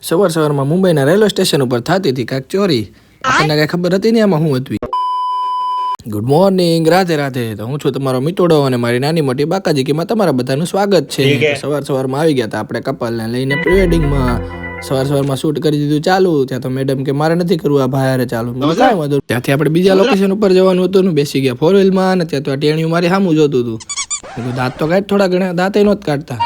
સવારમાં મુંબઈના railway station ઉપર થતી હતી કાંઈક ચોરી. આપણને કાંઈ ખબર હતી નહીં આમાં શું હતું. Good morning, Radhe Radhe. તો હું છું તમારો મિતોડો અને મારી નાની મોટી બાકાજીકીમાં તમારા બધાનું સ્વાગત છે. સવારમાં આવી ગયા હતા આપણે કપલને લઈને પ્રી વેડિંગમાં. સવારમાં શૂટ કરી દીધું ચાલુ. ત્યાં તો મેડમ કે મારે નથી કરવું, આ ભાઈ ચાલુ. કાંઈ વાંધો. ત્યાંથી આપણે બીજા લોકેશન ઉપર જવાનું હતું. બેસી ગયા 4 વ્હીલમાં અને ત્યાં તો આ ટેણીયું મારી સામું જોતું હતું. દાંત તો કાઢ, થોડા ઘણા દાંત નહોત કાઢતા.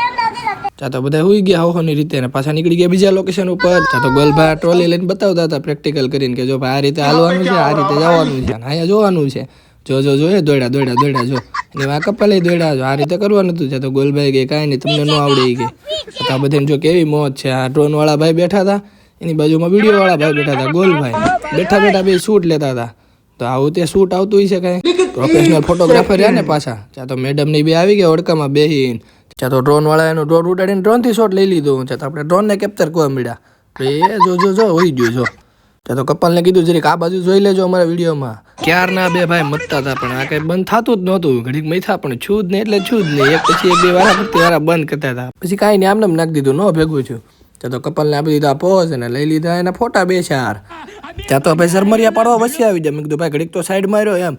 ત્યાં તો બધા હુઈ ગયા હોની રીતે અને પાછા નીકળી ગયા બીજા લોકેશન ઉપર. ત્યાં તો ગોલભાઈ ટ્રોલી લઈને બતાવતા હતા પ્રેક્ટિકલ કરીને કે જો ભાઈ આ રીતે હાલવાનું છે, આ રીતે જવાનું છે, અહીંયા જોવાનું છે. જો એ દોડ્યા જો અને આ કપાલે દોડ્યા જો આ રીતે કરવાનું હતું. ત્યાં તો ગોલભાઈ કે કાંઈ નહીં, તમને ન આવડે કે. તો બધાને જો કેવી મોજ છે. આ ડ્રોન વાળા ભાઈ બેઠા હતા, એની બાજુમાં વિડીયો વાળા ભાઈ બેઠા હતા. ગોલભાઈ બેઠા બે શૂટ લેતા હતા. તો આવું તે શૂટ આવતું હોય છે કાંઈ. પ્રોફેશનલ ફોટોગ્રાફર રહ્યા ને પાછા. ત્યાં તો મેડમ ની બે આવી ગયા ઓળખામાં બેહીને. ત્યાં તો ડ્રોન વાળા એનું ડ્રોન ઉડાડીને ડ્રોનથી શોટ લઈ લીધું. ત્યાં તો આપણે ડ્રોનને કેપ્ચર કરવા મળ્યા. એ જો હોઈ ગયું જો. ત્યાં તો કપલને કીધું જરીક આ બાજુ જોઈ લેજો અમારા વિડીયોમાં. ક્યારના બે ભાઈ મતતા હતા પણ આ કઈ બંધ થતું જ નહોતું. ઘડીક મૈથા પણ છું જ નહીં એટલે છું જ નહીં. એક પછી એક બે વાળા બંધ કરતા હતા. પછી કાંઈ નહીં આમને નાખી દીધું, ન ભેગું છું. ત્યાં તો કપલને આપી દીધા પોઝ અને લઈ લીધા એના ફોટા 2-4. ત્યાં તો ભાઈ સરમરિયા પાડવા વચ્ચે આવી જાય. મેં કીધું ભાઈ ઘડીક તો સાઈડ માર્યો એમ.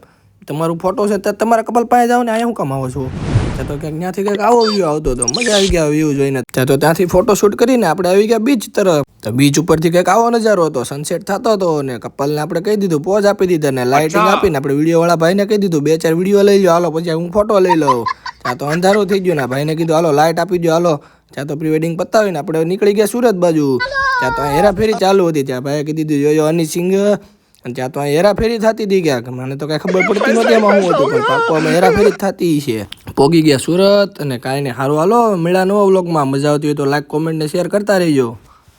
તમારું ફોટો છે ત્યાં તમારા કપલ પાસે જાઓ ને અહીંયા હું કામ આવો છો. ત્યાં તો ક્યાંક ત્યાંથી કંઈક આવો વ્યૂ આવતો હતો. મજા આવી ગયા વ્યૂ જોઈને. ત્યાં તો ત્યાંથી ફોટો શૂટ કરીને આપણે આવી ગયા બીચ તરફ. તો બીચ ઉપરથી કંઈક આવો નજારો હતો, સનસેટ થતો હતો. અને કપલને આપણે કહી દીધું, પોઝ આપી દીધા ને લાઇટિંગ આપીને આપણે વિડીયો વાળા ભાઈને કહી દીધું 2-4 વિડીયો લઈ લો હાલો, પછી હું ફોટો લઈ લઉં. ત્યાં તો અંધારું થઈ ગયું ને ભાઈને કીધું હાલો લાઇટ આપી દો હાલો. ત્યાં તો પ્રી વેડિંગ પતાવીને આપણે નીકળી ગયા સુરત બાજુ. ત્યાં તો હેરાફેરી ચાલુ હતી. ત્યાં ભાઈએ કીધું જોયો હની સિંગ. અને ત્યાં તો હેરાફેરી થતી હતી. ક્યાંક મને તો કાંઈ ખબર પડતી નહોતી એમાં શું હતું, પણ પાકવામાં હેરાફેરી થતી છે. પોગી ગયા સુરત અને કાંઈ નહીં. સારું હાલો, મળ્યા નવા વ્લોગમાં. મજા આવતી હોય તો લાઈક, કોમેન્ટ ને શેર કરતા રહેજો.